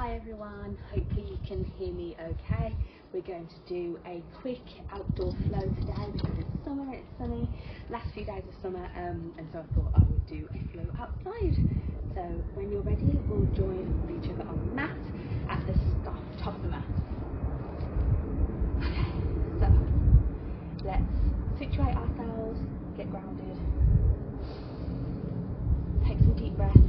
Hi everyone, hopefully you can hear me okay. We're going to do a quick outdoor flow today because it's summer, it's sunny, last few days of summer, and so I thought I would do a flow outside. So when you're ready, we'll join each other on the mat at the top of the mat. Okay, so let's situate ourselves, get grounded, take some deep breaths.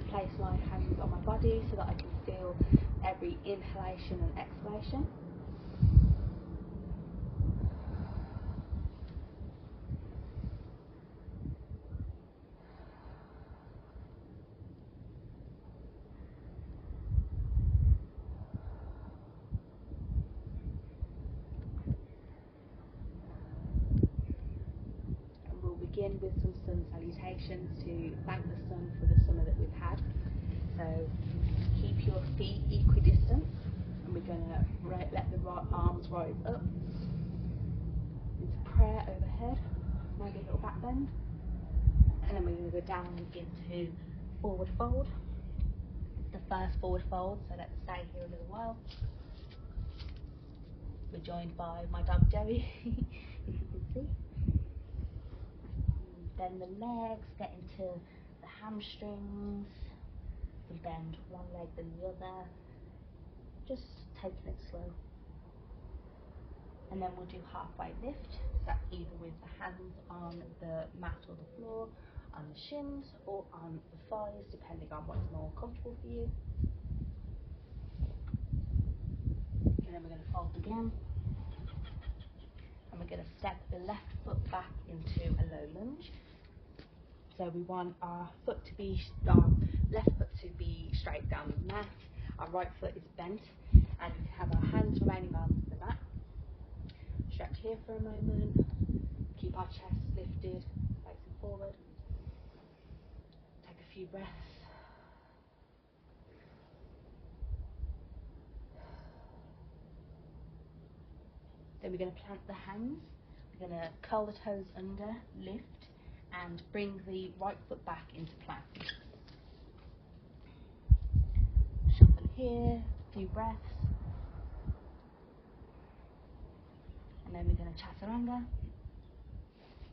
Place my hands on my body so that I can feel every inhalation and exhalation. And we'll begin with some sun salutations to thank the sun for the summer that we've had. So keep your feet equidistant, and we're going to let the right arms rise up into prayer overhead, maybe a little back bend, and then we're going to go down into forward fold. The first forward fold, so let's stay here a little while. We're joined by my dog Joey, if you can see. Bend the legs, get into the hamstrings. We bend one leg then the other, just taking it slow. And then we'll do halfway lift. That's either with the hands on the mat or the floor, on the shins or on the thighs, depending on what's more comfortable for you. And then we're going to fold again. And we're going to step the left foot back into a low lunge. So we want our foot to be, our left foot to be straight down the mat, our right foot is bent, and we have our hands remaining on the mat. Stretch here for a moment, keep our chest lifted, facing forward. Take a few breaths. Then we're going to plant the hands, we're going to curl the toes under, lift, and bring the right foot back into plank. Shuffle here, a few breaths. And then we're going to chaturanga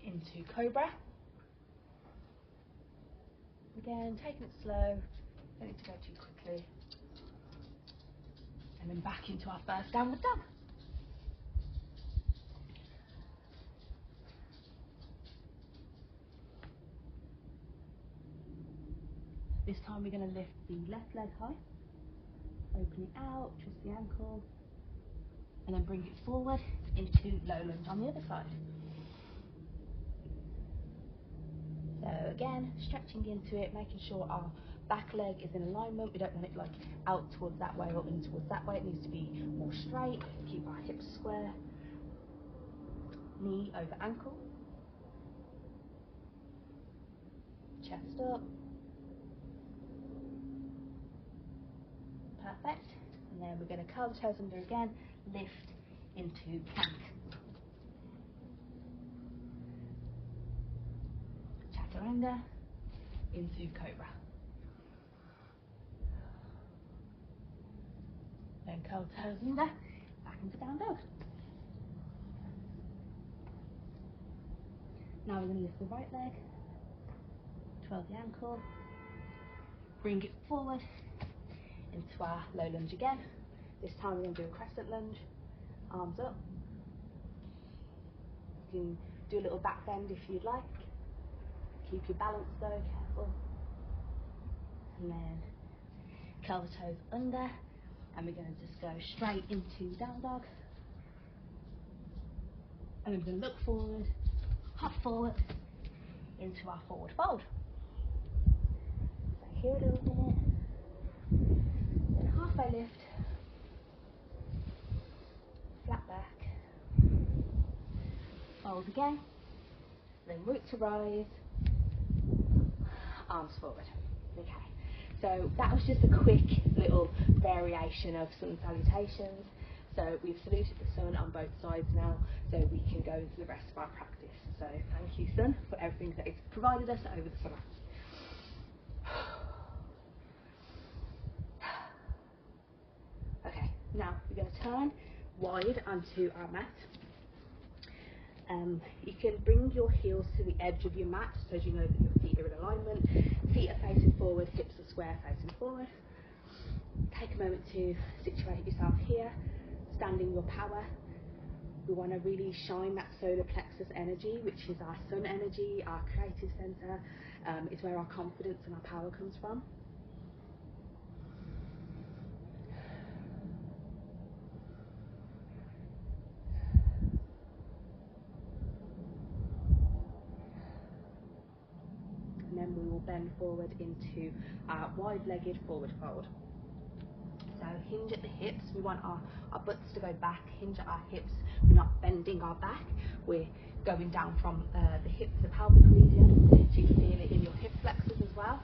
into cobra. Again, taking it slow, don't need to go too quickly. And then back into our first downward dog. This time we're going to lift the left leg high, open it out, twist the ankle, and then bring it forward into low lunge on the other side. So again, stretching into it, making sure our back leg is in alignment. We don't want it like out towards that way or in towards that way. It needs to be more straight. Keep our hips square. Knee over ankle. Chest up. Perfect. And then we're going to curl the toes under again, lift into plank. Chaturanga into cobra. Then curl toes under, back into down dog. Now we're going to lift the right leg, twirl the ankle, bring it forward into our low lunge again. This time we're going to do a crescent lunge, arms up. You can do a little back bend if you'd like. Keep your balance though, careful. And then curl the toes under, and we're going to just go straight into down dog. And then we're going to look forward, hop forward into our forward fold. So here a little minute. Halfway lift, flat back, fold again, then root to rise, arms forward. Okay, so that was just a quick little variation of sun salutations. So we've saluted the sun on both sides now, so we can go into the rest of our practice. So thank you, sun, for everything that it's provided us over the summer. Okay, now we're going to turn wide onto our mat. You can bring your heels to the edge of your mat so you know that your feet are in alignment. Feet are facing forward, hips are square facing forward. Take a moment to situate yourself here, stand in your power. We want to really shine that solar plexus energy, which is our sun energy, our creative centre. It's where our confidence and our power comes from. And then we will bend forward into our wide-legged forward fold. So hinge at the hips. We want our butts to go back, hinge at our hips. We're not bending our back. We're going down from the hip to the pelvic region. So you can feel it in your hip flexors as well.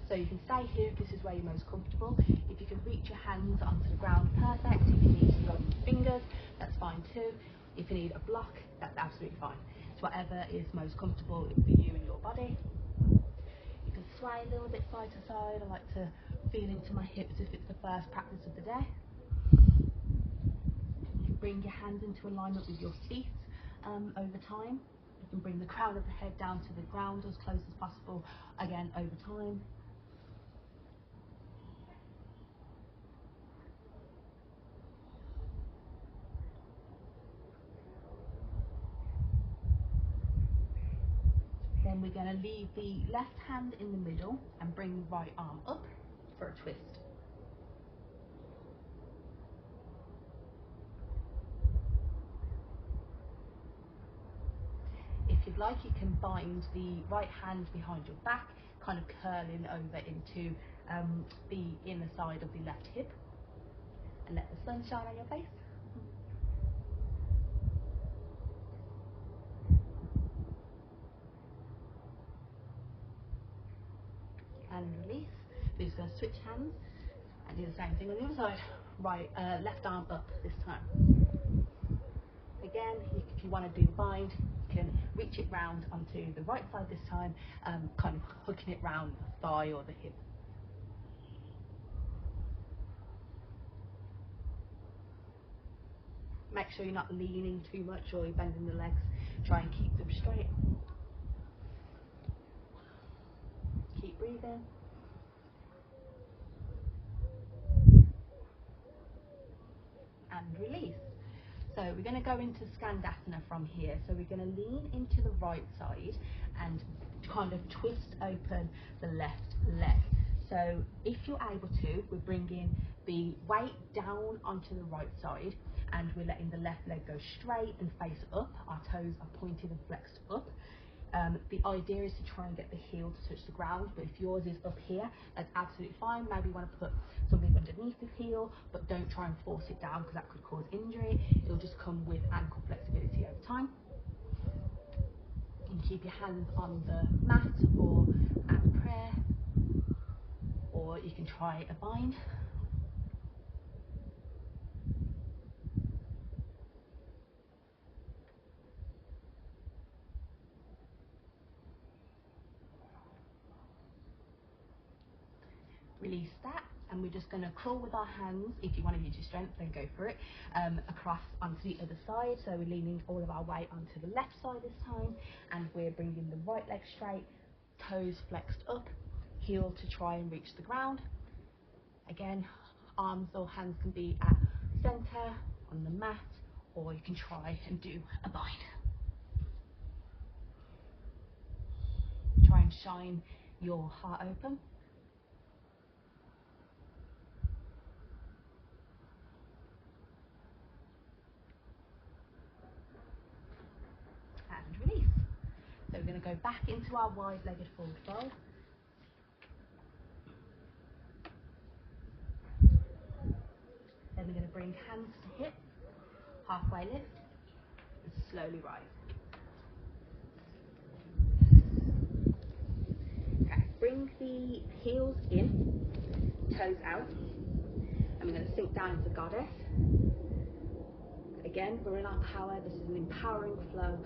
So you can stay here if this is where you're most comfortable. If you can reach your hands onto the ground, perfect. If you need to go with your fingers, that's fine too. If you need a block, that's absolutely fine. It's whatever is most comfortable for you and your body. You can sway a little bit side to side. I like to feel into my hips if it's the first practice of the day. You can bring your hands into alignment with your feet over time. You can bring the crown of the head down to the ground as close as possible, again over time. Then we're going to leave the left hand in the middle and bring the right arm up for a twist. If you'd like, you can bind the right hand behind your back, kind of curling over into the inner side of the left hip, and let the sun shine on your face. And release. We're just going to switch hands and do the same thing on the other side. Right, left arm up this time. Again, if you want to do the bind, you can reach it round onto the right side this time, kind of hooking it round the thigh or the hip. Make sure you're not leaning too much or you're bending the legs. Try and keep them straight. Keep breathing. And release. So we're going to go into Skandasana from here. So we're going to lean into the right side and kind of twist open the left leg. So if you're able to, we're bringing the weight down onto the right side and we're letting the left leg go straight and face up. Our toes are pointed and flexed up. The idea is to try and get the heel to touch the ground, but if yours is up here, that's absolutely fine. Maybe you want to put something underneath the heel, but don't try and force it down because that could cause injury. It'll just come with ankle flexibility over time. You can keep your hands on the mat or at prayer, or you can try a bind. Release that, and we're just going to crawl with our hands. If you want to use your strength, then go for it. Across onto the other side, so we're leaning all of our weight onto the left side this time, and we're bringing the right leg straight, toes flexed up, heel to try and reach the ground. Again, arms or hands can be at center on the mat, or you can try and do a bind. Try and shine your heart open. And release. So we're going to go back into our wide-legged forward fold. Then we're going to bring hands to hips, halfway lift, and slowly rise. Okay, bring the heels in, toes out, and we're going to sink down into goddess. Again, we're in our power. This is an empowering flow.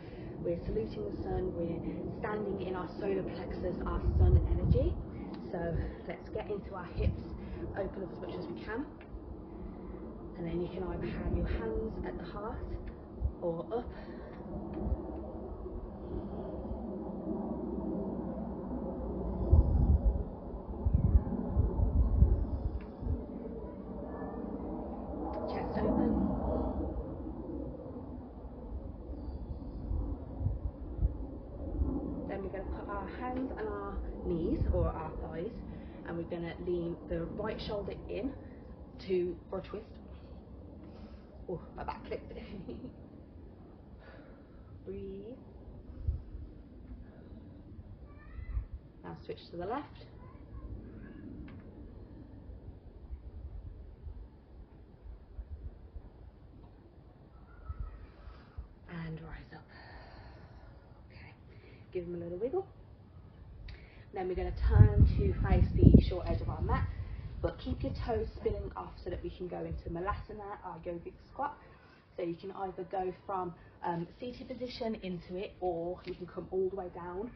We're saluting the sun. We're standing in our solar plexus, our sun energy. So let's get into our hips, open up as much as we can. And then you can either have your hands at the heart or up. Chest open. Then we're going to put our hands on our knees or our thighs, and we're going to lean the right shoulder in for a twist. Oh, my back clicked. Breathe. Now switch to the left. And rise up. Okay, give them a little wiggle. Then we're going to turn to face the short edge of our mat, but keep your toes spinning off so that we can go into Malasana, our yogic squat. So you can either go from seated position into it, or you can come all the way down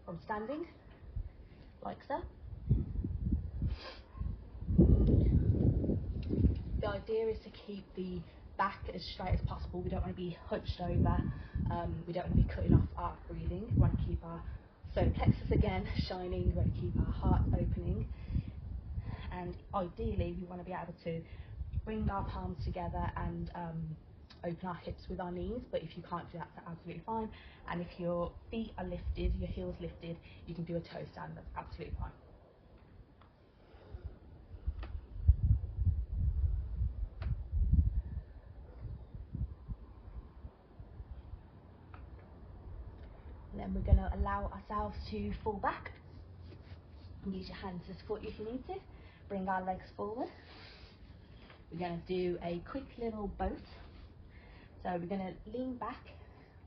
from standing, like so. The idea is to keep the back as straight as possible. We don't want to be hunched over. We don't want to be cutting off our breathing. We want to keep our solar plexus again shining. We want to keep our heart opening. And ideally, we want to be able to bring our palms together and open our hips with our knees. But if you can't do that, that's absolutely fine. And if your feet are lifted, your heels lifted, you can do a toe stand. That's absolutely fine. And then we're going to allow ourselves to fall back. Use your hands to support you if you need to. Bring our legs forward. We're going to do a quick little boat. So we're going to lean back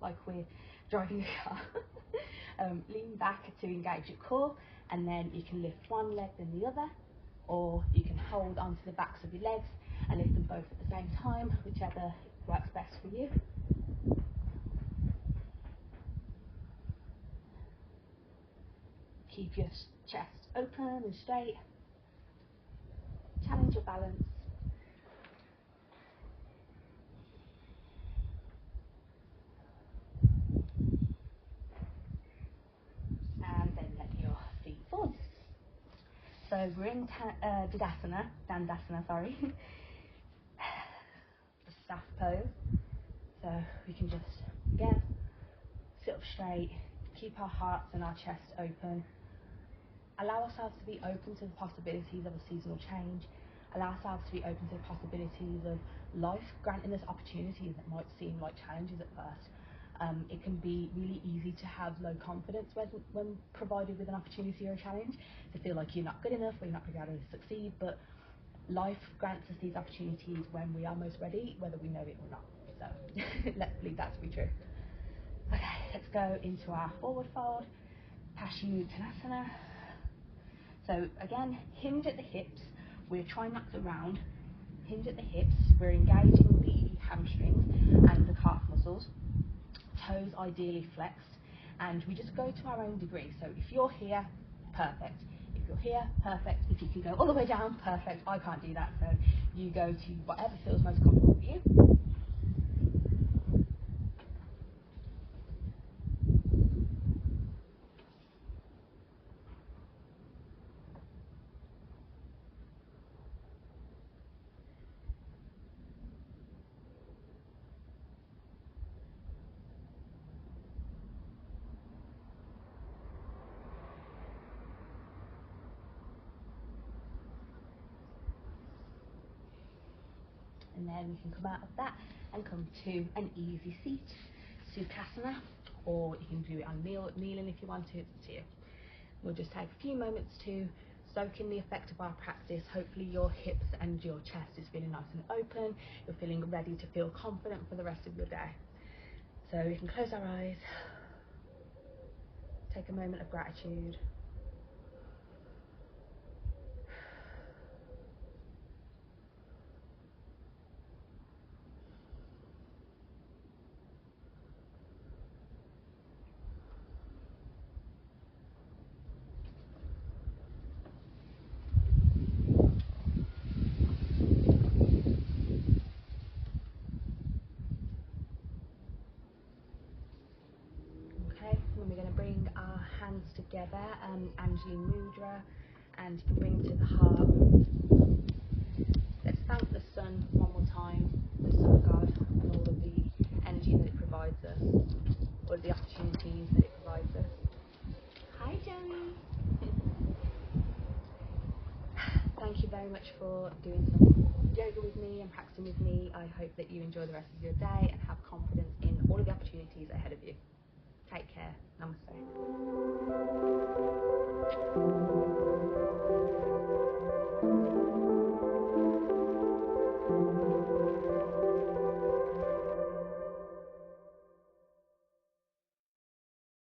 like we're driving a car. Lean back to engage your core, and then you can lift one leg then the other, or you can hold onto the backs of your legs and lift them both at the same time, whichever works best for you. Keep your chest open and straight. Challenge your balance. And then let your feet fall. So we're in Skandasana, sorry. The staff pose. So we can just, again, sit up straight, keep our hearts and our chest open. Allow ourselves to be open to the possibilities of a seasonal change. Allow ourselves to be open to the possibilities of life granting us opportunities that might seem like challenges at first. It can be really easy to have low confidence when provided with an opportunity or a challenge, to feel like you're not good enough or you're not going to be able to succeed, but life grants us these opportunities when we are most ready, whether we know it or not. So let's believe that to be true. Okay, let's go into our forward fold, Paschimottanasana. So again, hinge at the hips. We're trying not to round. Hinge at the hips. We're engaging the hamstrings and the calf muscles. Toes ideally flexed, and we just go to our own degree. So if you're here, perfect. If you're here, perfect. If you can go all the way down, perfect. I can't do that, so you go to whatever feels most comfortable for you. And then we can come out of that and come to an easy seat, Sukhasana, or you can do it on kneeling if you want to, it's up to you. We'll just take a few moments to soak in the effect of our practice. Hopefully your hips and your chest is feeling nice and open, you're feeling ready to feel confident for the rest of your day. So we can close our eyes, take a moment of gratitude. our hands together, Anjali Mudra, and you can bring to the heart. Let's thank the sun one more time, the sun god, and all of the energy that it provides us, all of the opportunities that it provides us. Hi Joey! Thank you very much for doing some yoga with me and practicing with me. I hope that you enjoy the rest of your day and have confidence